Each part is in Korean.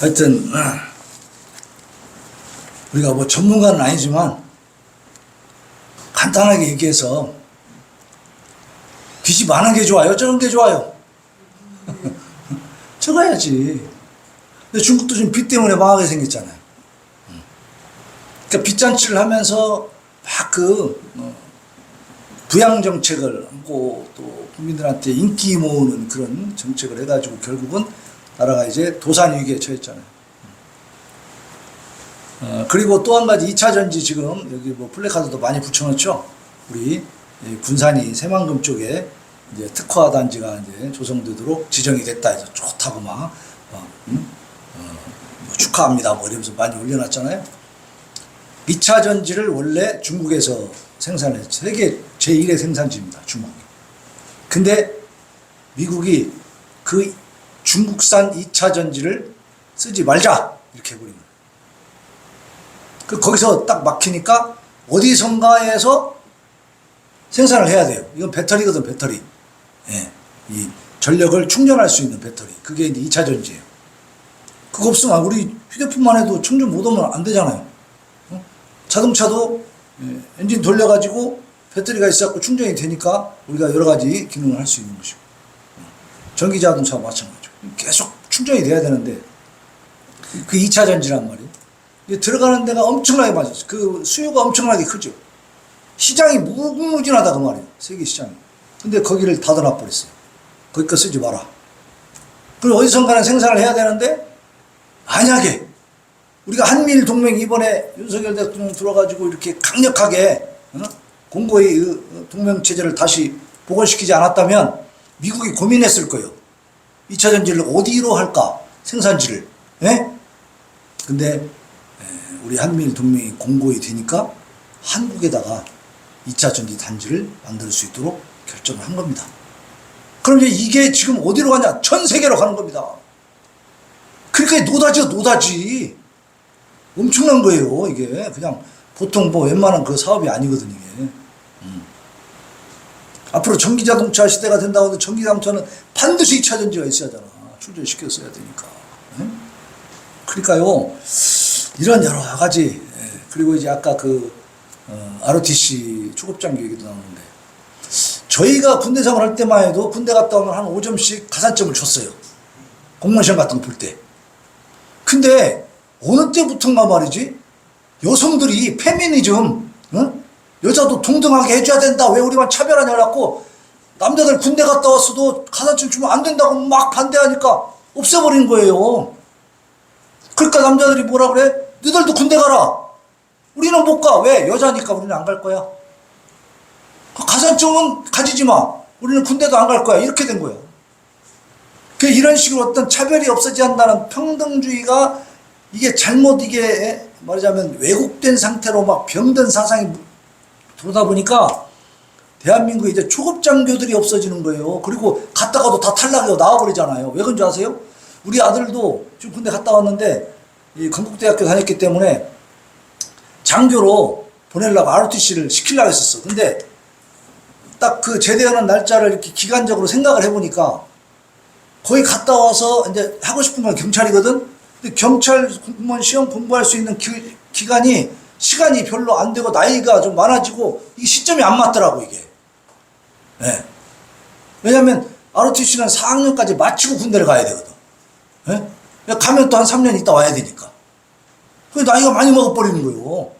하여튼 우리가 뭐 전문가는 아니지만 간단하게 얘기해서 빚이 많은 게 좋아요? 적은 게 좋아요? 적어야지. 근데 중국도 지금 빚 때문에 망하게 생겼잖아요. 그러니까 빚잔치를 하면서 막 부양 정책을 하고 또 국민들한테 인기 모으는 그런 정책을 해가지고 결국은 나라가 이제 도산 위기에 처했잖아요. 그리고 또 한 가지 2차 전지 지금 여기 뭐 플래카드도 많이 붙여놓죠. 우리 군산이 새만금 쪽에 이제 특화 단지가 이제 조성되도록 지정이 됐다 해서 좋다고 막 뭐 축하합니다 뭐 이러면서 많이 올려놨잖아요. 2차 전지를 원래 중국에서 생산해서 세계 제1의 생산지입니다. 중국이. 근데 미국이 그 중국산 2차 전지를 쓰지 말자 이렇게 해버린 거예요. 거기서 딱 막히니까 어디선가에서 생산을 해야 돼요. 이건 배터리거든, 배터리. 예, 이 전력을 충전할 수 있는 배터리. 그게 이제 2차 전지예요. 그거 없으면 우리 휴대폰만 해도 충전 못 하면 안 되잖아요. 자동차도 엔진 돌려가지고 배터리가 있어갖고 충전이 되니까 우리가 여러 가지 기능을 할 수 있는 것이고. 전기 자동차와 마찬가지죠. 계속 충전이 돼야 되는데 그 2차 전지란 말이에요. 들어가는 데가 엄청나게 많았어요. 그 수요가 엄청나게 크죠. 시장이 무궁무진하다 그 말이에요. 세계 시장이. 근데 거기를 닫아놔 버렸어요. 거기 거 쓰지 마라. 그리고 어디선가는 생산을 해야 되는데 만약에 우리가 한미일 동맹 이번에 윤석열 대통령 들어가지고 이렇게 강력하게 공고의 동맹 체제를 다시 복원시키지 않았다면 미국이 고민했을 거예요. 2차 전지를 어디로 할까? 생산지를. 예? 근데 우리 한미일 동맹이 공고히 되니까 한국에다가 2차 전지 단지를 만들 수 있도록 결정을 한 겁니다. 그럼 이제 이게 지금 어디로 가냐? 전 세계로 가는 겁니다. 그러니까 노다지요, 노다지. 엄청난 거예요, 이게. 그냥 보통 뭐 웬만한 그 사업이 아니거든, 이게. 앞으로 전기자동차 시대가 된다고 해도 전기자동차는 반드시 2차 전지가 있어야 하잖아. 충전시켰어야 되니까. 그러니까요, 이런 여러 가지, 그리고 이제 아까 ROTC 초급장교 얘기도 나오는데, 저희가 군대 생활할 때만 해도 군대 갔다 오면 한 5점씩 가산점을 줬어요. 공무원 시험 같은 거 볼 때. 근데 어느 때부턴가 말이지, 여성들이 페미니즘, 여자도 동등하게 해줘야 된다. 왜 우리만 차별하냐 해갖고 남자들 군대 갔다 왔어도 가산점 주면 안 된다고 막 반대하니까 없애버린 거예요. 그러니까 남자들이 뭐라 그래? 너희들도 군대 가라. 우리는 못 가. 왜? 여자니까 우리는 안 갈 거야. 가산점은 가지지 마. 우리는 군대도 안 갈 거야. 이렇게 된 거야. 이런 식으로 어떤 차별이 없어져야 한다는 평등주의가 이게 잘못 이게 말하자면 왜곡된 상태로 막 병든 사상이 들어오다 보니까 대한민국에 이제 초급장교들이 없어지는 거예요. 그리고 갔다가도 다 탈락이고 나와버리잖아요. 왜 그런 줄 아세요? 우리 아들도 지금 군대 갔다 왔는데 이 건국대학교 다녔기 때문에 장교로 보내려고 ROTC를 시키려고 했었어. 근데 딱 그 제대하는 날짜를 이렇게 기간적으로 생각을 해보니까 거기 갔다 와서 이제 하고 싶은 건 경찰이거든? 근데 경찰 공무원 시험 공부할 수 있는 시간이 별로 안 되고 나이가 좀 많아지고 이게 시점이 안 맞더라고, 이게. 네. 왜냐면 ROTC는 4학년까지 마치고 군대를 가야 되거든. 네? 가면 또 한 3년 있다 와야 되니까. 그 나이가 많이 먹어버리는 거예요.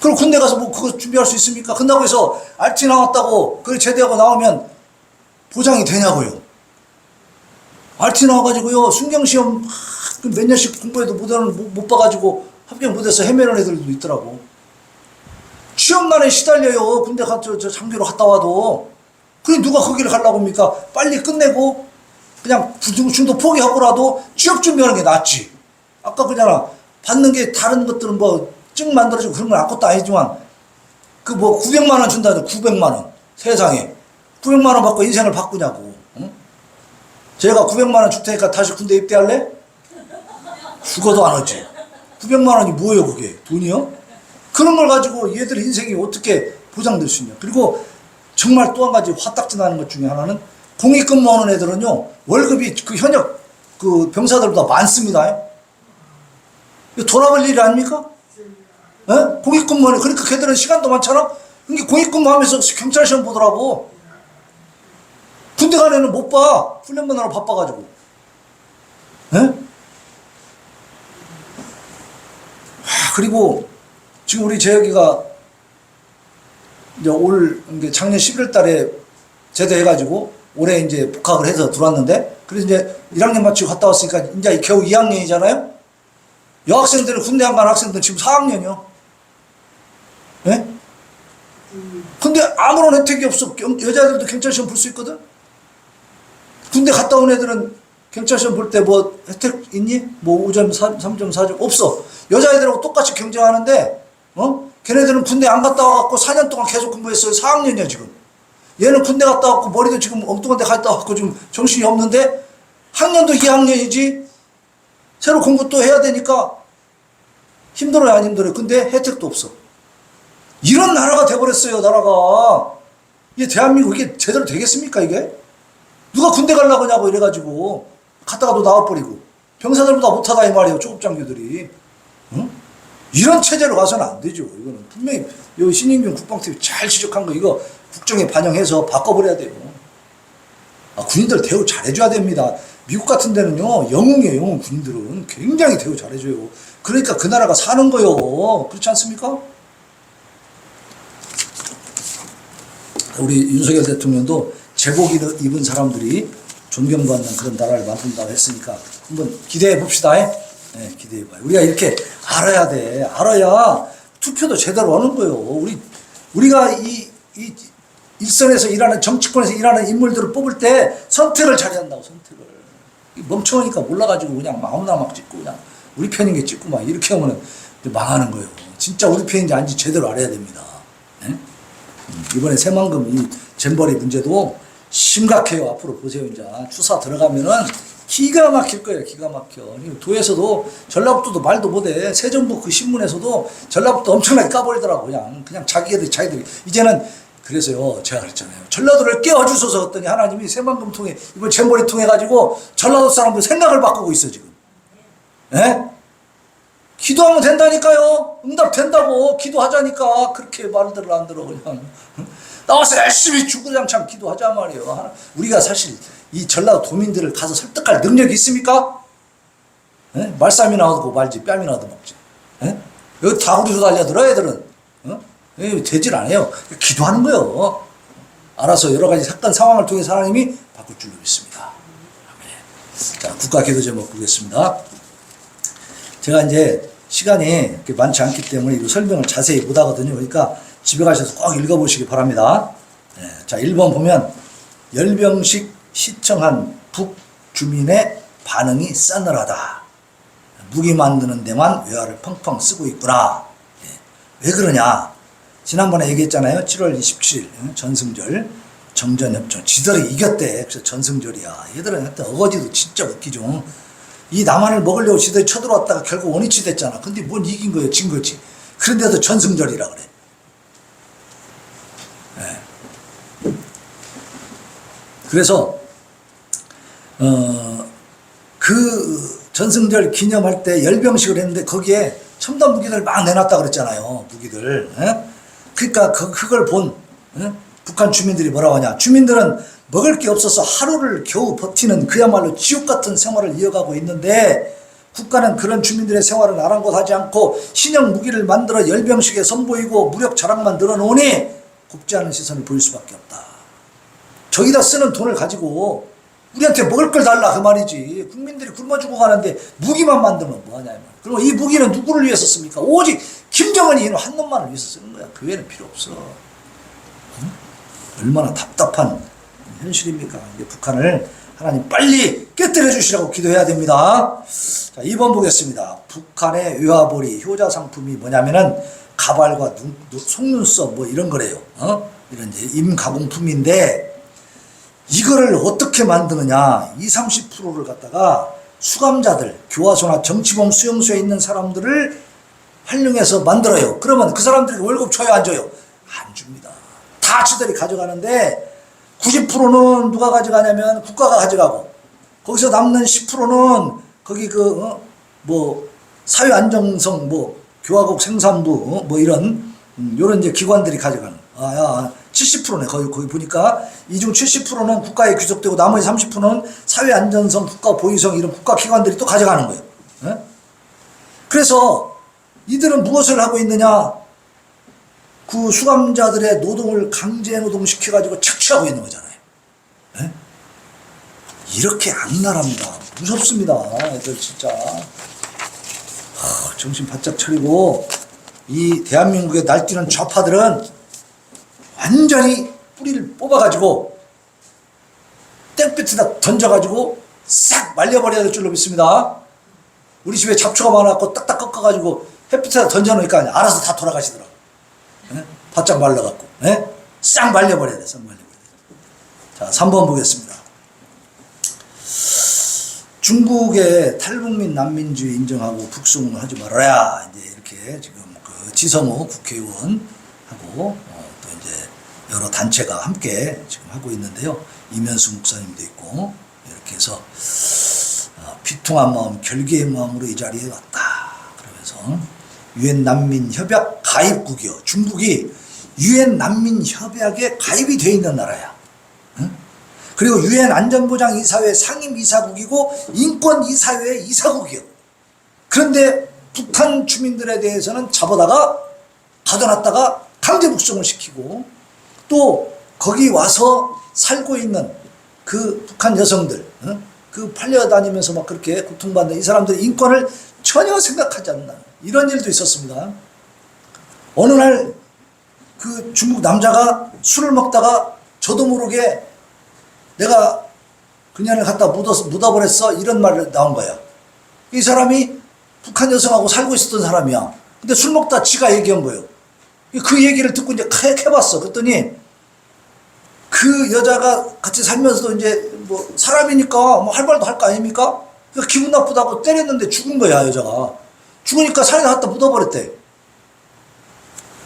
그럼 군대 가서 뭐 그거 준비할 수 있습니까? 끝나고 해서 RT 나왔다고 그걸 제대하고 나오면 보장이 되냐고요. RT 나와가지고요, 순경시험 몇 년씩 공부해도 못 봐가지고 합격 못해서 헤매는 애들도 있더라고. 취업난에 시달려요. 군대 저 장교로 갔다 와도. 그럼 누가 거기를 가려고 합니까? 빨리 끝내고 그냥 중도 포기하고라도 취업 준비하는 게 낫지. 아까 그냥 받는 게 다른 것들은 뭐 증 만들어주고 그런 건 아무것도 아니지만 그 뭐 900만 원 준다는데 900만 원. 세상에. 900만 원 받고 인생을 바꾸냐고. 응? 제가 900만 원 줄 테니까 다시 군대 입대할래? 죽어도 안 하지. 900만 원이 뭐예요, 그게? 돈이요? 그런 걸 가지고 얘들 인생이 어떻게 보장될 수 있냐. 그리고 정말 또 한 가지 화딱지 나는 것 중에 하나는 공익근무하는 애들은요, 월급이 그 현역 그 병사들보다 많습니다. 이거 돌아볼 일이 아닙니까? 예? 공익근무하는, 그러니까 걔들은 시간도 많잖아? 그러니까 공익근무하면서 경찰 시험 보더라고. 군대 간 애는 못 봐. 훈련만 하러 바빠가지고. 예? 그리고 지금 우리 재혁이가 이제 이게 작년 11월 달에 제대해가지고 올해 이제 복학을 해서 들어왔는데, 그래서 이제 1학년 마치고 갔다 왔으니까 이제 겨우 2학년이잖아요? 여학생들은 군대 안 간 학생들은 지금 4학년이요. 예? 근데 아무런 혜택이 없어. 여자들도 경찰 시험 볼 수 있거든? 군대 갔다 온 애들은 경찰 시험 볼 때 뭐 혜택 있니? 뭐 5점, 3점, 4점? 없어. 여자애들하고 똑같이 경쟁하는데, 걔네들은 군대 안 갔다 와갖고 4년 동안 계속 공부했어요. 4학년이야, 지금. 얘는 군대 갔다 왔고, 머리도 지금 엉뚱한 데 갔다 왔고, 지금 정신이 없는데, 학년도 2학년이지? 새로 공부 또 해야 되니까, 힘들어요, 안 힘들어요? 근데 혜택도 없어. 이런 나라가 돼버렸어요, 나라가. 이게 대한민국, 이게 제대로 되겠습니까, 이게? 누가 군대 가려고 하냐고 이래가지고, 갔다가도 나와버리고, 병사들보다 못하다, 이 말이에요, 초급장교들이. 응? 이런 체제로 가서는 안 되죠. 이거는 분명히 여기 신인균 국방팀이 잘 지적한 거 이거 국정에 반영해서 바꿔버려야 돼요. 군인들 대우 잘해줘야 됩니다. 미국 같은 데는요, 영웅이에요. 영웅 군인들은 굉장히 대우 잘해줘요. 그러니까 그 나라가 사는 거요. 그렇지 않습니까? 우리 윤석열 대통령도 제복 입은 사람들이 존경받는 그런 나라를 만든다고 했으니까 한번 기대해 봅시다. 네, 기대해봐요. 우리가 이렇게 알아야 돼. 알아야 투표도 제대로 하는 거예요. 우리가 이 일선에서 일하는, 정치권에서 일하는 인물들을 뽑을 때 선택을 잘해야 한다고, 선택을. 멍청하니까 몰라가지고 그냥 아무나 막 찍고, 그냥 우리 편인 게 찍고 막 이렇게 하면 망하는 거예요. 진짜 우리 편인지 아닌지 제대로 알아야 됩니다. 네? 이번에 새만금 이 잼버리 문제도 심각해요. 앞으로 보세요. 이제 추사 들어가면은 기가 막힐 거예요. 기가 막혀. 도에서도 전라북도도 말도 못해. 새정부 그 신문에서도 전라북도 엄청나게 까버리더라고. 그냥 자기들이 이제는. 그래서요, 제가 그랬잖아요. 전라도를 깨워주소서 했더니 하나님이 새만금 통해, 이번 잼버리 통해 가지고 전라도 사람들 생각을 바꾸고 있어, 지금. 예? 기도하면 된다니까요. 응답 된다고. 기도하자니까. 그렇게 말들을 안 들어, 그냥. 나와서 열심히 주구장창 기도하자 말이에요. 우리가 사실 이 전라도 도민들을 가서 설득할 능력이 있습니까? 예? 말싸움이 나와도 말지, 뺨이 나와도 먹지. 예? 여기 다 우리로 달려들어, 애들은. 되질 않아요. 기도하는 거예요. 알아서 여러 가지 사건 상황을 통해 하나님이 바꿀 줄로 믿습니다. 자, 국가 기도 제목 보겠습니다. 제가 이제 시간이 그렇게 많지 않기 때문에 이거 설명을 자세히 못 하거든요. 그러니까 집에 가셔서 꼭 읽어보시기 바랍니다. 네, 자, 1번 보면 열병식 시청한 북주민의 반응이 싸늘하다. 무기 만드는 데만 외화를 펑펑 쓰고 있구나. 네, 왜 그러냐? 지난번에 얘기했잖아요. 7월 27일 전승절 정전협정 지들이 이겼대. 그래서 전승절이야. 얘들은 하여튼 어거지도 진짜 웃기죠. 이 남한을 먹으려고 지들이 쳐들어왔다가 결국 원위치 됐잖아. 근데 뭔 이긴 거예요. 진 거지. 그런데도 전승절이라 그래. 네. 그래서 그 전승절 기념할 때 열병식을 했는데 거기에 첨단 무기들 막 내놨다 그랬잖아요. 무기들. 네? 그러니까 그걸 본 북한 주민들이 뭐라고 하냐. 주민들은 먹을 게 없어서 하루를 겨우 버티는 그야말로 지옥 같은 생활을 이어가고 있는데 국가는 그런 주민들의 생활을 아랑곳하지 않고 신형 무기를 만들어 열병식에 선보이고 무력 자랑만 늘어놓으니 곱지 않은 시선을 보일 수밖에 없다. 저기다 쓰는 돈을 가지고 우리한테 먹을 걸 달라 그 말이지. 국민들이 굶어 죽어 가는데 무기만 만들면 뭐하냐. 그리고 이 무기는 누구를 위해서 씁니까? 오직 김정은이 한 놈만을 위해서 쓰는 거야. 그 외에는 필요 없어. 응? 얼마나 답답한 현실입니까? 이제 북한을 하나님 빨리 깨뜨려 주시라고 기도해야 됩니다. 자, 2번 보겠습니다. 북한의 외화벌이 효자 상품이 뭐냐면은 가발과 속눈썹 뭐 이런 거래요. 이런 이제 임가공품인데 이거를 어떻게 만드느냐. 20-30%를 갖다가 수감자들, 교화소나 정치범 수용소에 있는 사람들을 활용해서 만들어요. 그러면 그 사람들이 월급 줘요, 안 줘요? 안 줍니다. 다 지들이 가져가는데 90%는 누가 가져가냐면 국가가 가져가고 거기서 남는 10%는 거기 뭐 사회 안정성 뭐 교화국 생산부 뭐 이런 요런 이제 기관들이 가져가는. 70%네. 거기 보니까 이 중 70%는 국가에 귀속되고 나머지 30%는 사회 안전성, 국가 보위성 이런 국가 기관들이 또 가져가는 거예요. 예? 그래서 이들은 무엇을 하고 있느냐? 그 수감자들의 노동을 강제 노동시켜가지고 착취하고 있는 거잖아요. 예? 이렇게 악랄합니다. 무섭습니다. 애들 진짜. 정신 바짝 차리고 이 대한민국에 날뛰는 좌파들은 완전히 뿌리를 뽑아가지고 땡볕에다 던져가지고 싹 말려버려야 될 줄로 믿습니다. 우리 집에 잡초가 많아갖고 딱딱 꺾어가지고 햇빛에다 던져놓으니까 알아서 다 돌아가시더라고. 예? 바짝 말라갖고. 예? 싹 말려버려야 돼. 싹 말려버려야 돼. 자, 3번 보겠습니다. 중국의 탈북민 난민주의 인정하고 북송을 하지 말아야 이제 이렇게 지금 그 지성호 국회의원하고 또 이제 여러 단체가 함께 지금 하고 있는데요. 이면수 목사님도 있고 이렇게 해서 비통한 마음, 결계의 마음으로 이 자리에 왔다. 그러면서 유엔 난민 협약 가입국이요. 중국이 유엔 난민 협약에 가입이 돼 있는 나라야. 응? 그리고 유엔 안전보장 이사회 상임 이사국이고 인권 이사회 이사국이요. 그런데 북한 주민들에 대해서는 잡아다가 가둬놨다가 강제 북송을 시키고 또 거기 와서 살고 있는 그 북한 여성들, 그 팔려다니면서 막 그렇게 고통받는 이 사람들의 인권을 전혀 생각하지 않는 이런 일도 있었습니다. 어느 날 그 중국 남자가 술을 먹다가 저도 모르게 내가 그녀를 갖다 묻어버렸어 이런 말이 나온 거야. 이 사람이 북한 여성하고 살고 있었던 사람이야. 근데 술 먹다 지가 얘기한 거예요. 그 얘기를 듣고 이제 해봤어. 그랬더니 그 여자가 같이 살면서도 이제 뭐 사람이니까 뭐 할 말도 할 거 아닙니까? 그러니까 기분 나쁘다고 때렸는데 죽은 거야, 여자가. 죽으니까 살에다 갖다 묻어버렸대.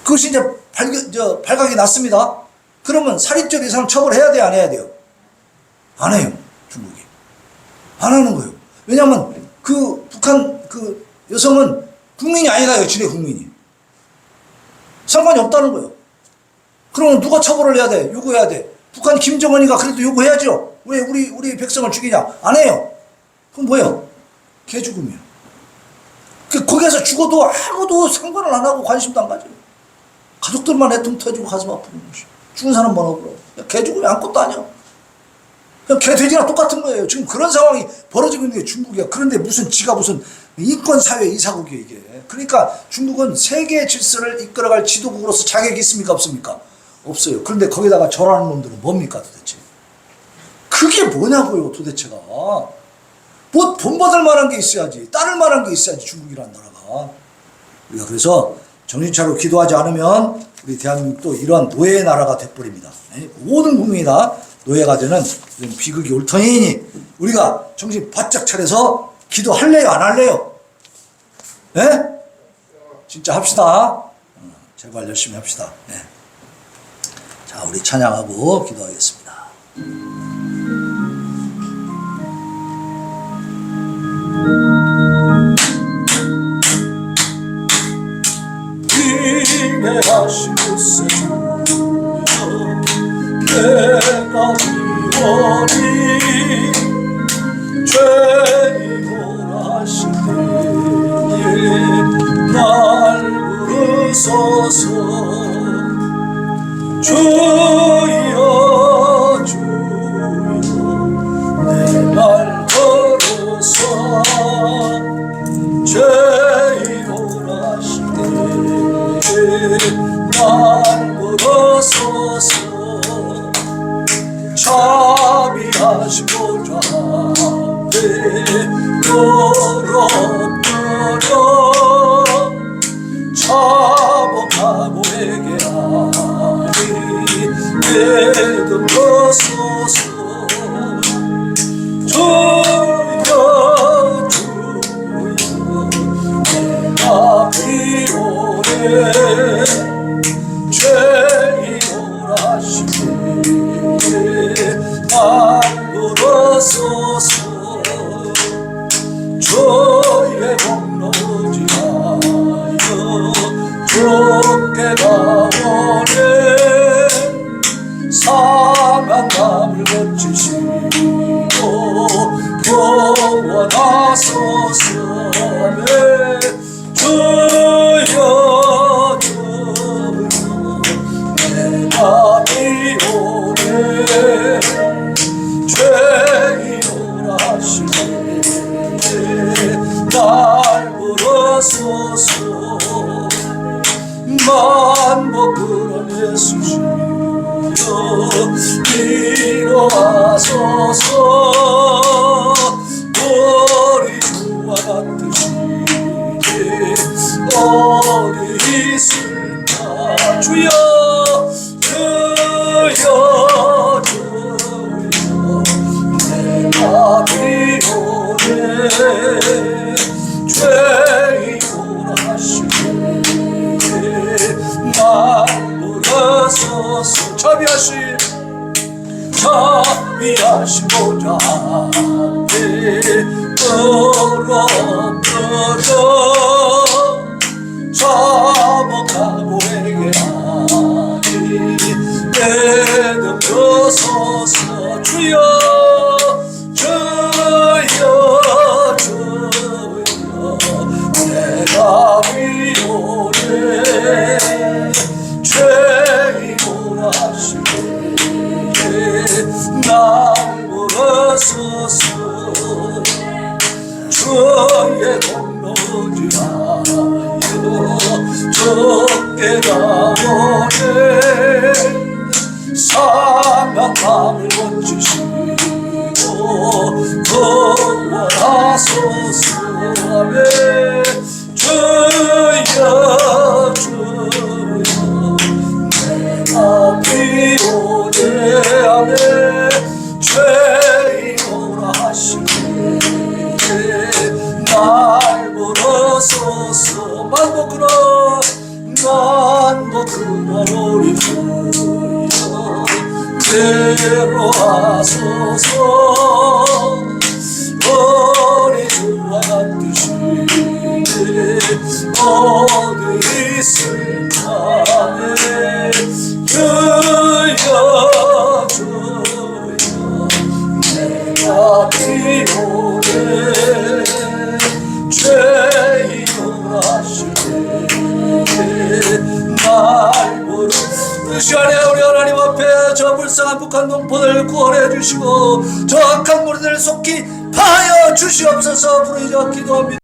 그것이 이제 발각이 났습니다. 그러면 살인죄로 이 사람 처벌해야 돼요, 안 해야 돼요? 안 해요, 중국이. 안 하는 거예요. 왜냐면 그 북한 그 여성은 국민이 아니라요, 지네 국민이. 상관이 없다는 거예요. 그러면 누가 처벌을 해야 돼? 요구해야 돼. 북한 김정은이가 그래도 요구해야죠. 왜 우리 백성을 죽이냐? 안 해요. 그럼 뭐예요? 개죽음이에요. 거기에서 죽어도 아무도 상관을 안 하고 관심도 안 가져요. 가족들만 애통 터지고 가슴 아프는 것이. 죽은 사람만 하고. 개죽음이 아무것도 아니야. 그냥 개돼지랑 똑같은 거예요. 지금 그런 상황이 벌어지고 있는 게 중국이야. 그런데 지가 무슨 인권사회 이사국이에요, 이게. 그러니까 중국은 세계 질서를 이끌어갈 지도국으로서 자격이 있습니까? 없습니까? 없어요. 그런데 거기다가 절하는 놈들은 뭡니까 도대체? 그게 뭐냐고요, 도대체가. 뭐 본받을 만한 게 있어야지. 따를 만한 게 있어야지, 중국이라는 나라가. 우리가 그래서 정신 차리고 기도하지 않으면 우리 대한민국도 이러한 노예의 나라가 돼버립니다. 모든 국민이 다 노예가 되는 이런 비극이 올 터이니 우리가 정신 바짝 차려서 기도할래요, 안 할래요? 예? 진짜 합시다. 제발 열심히 합시다. 네. 자, 우리 찬양하고 기도하겠습니다. 위대하신 세주여 내가 비오니 죄인으로 하신 때에 날 부르소서 주여 주여 내 말 걸어서 죄인으로 하신 때에 날 부르소서 자비하시고자 내 노력들어 자복하고 회개하니 내들어서서 주여 주여 내가 비오네 죄인으로 하시네 날 불어서서 주께 가오네 상한 마음을 고치시고 구원하소서네 주여 주여 내가 비오네 죄인오라 하시네 날 부르소서 만복으로 예수시여 일어나소서 우리 주와 같으시 어디 있을까 주여 주여 주여 내가 비오네 죄인오라 하시네 날 부르소서 자비하시고자 하네 끌어들어 잡아가고 회개하니 내등져서서 주여 주여 주여 내가 비오네 죄인오라 하시네 날 부르소서 주의 공로지 하여 주께 가오네 상한 마음을 고치시고 구원하소서 하네 주여 주여 내가 비오네 하네 죄인오라 하시네 날 부르소서 만복으로 우리 주여 괴로하소서 우리 주와 같으시네 어디 있을까 주여 주여 내가 비오네 죄인오라 하시네 날 부르 이 시간에 우리 하나님 앞에 저 불쌍한 북한 동포들 구원해 주시고 저 악한 무리들 속히 파하여 주시옵소서 부르짖어 기도합니다.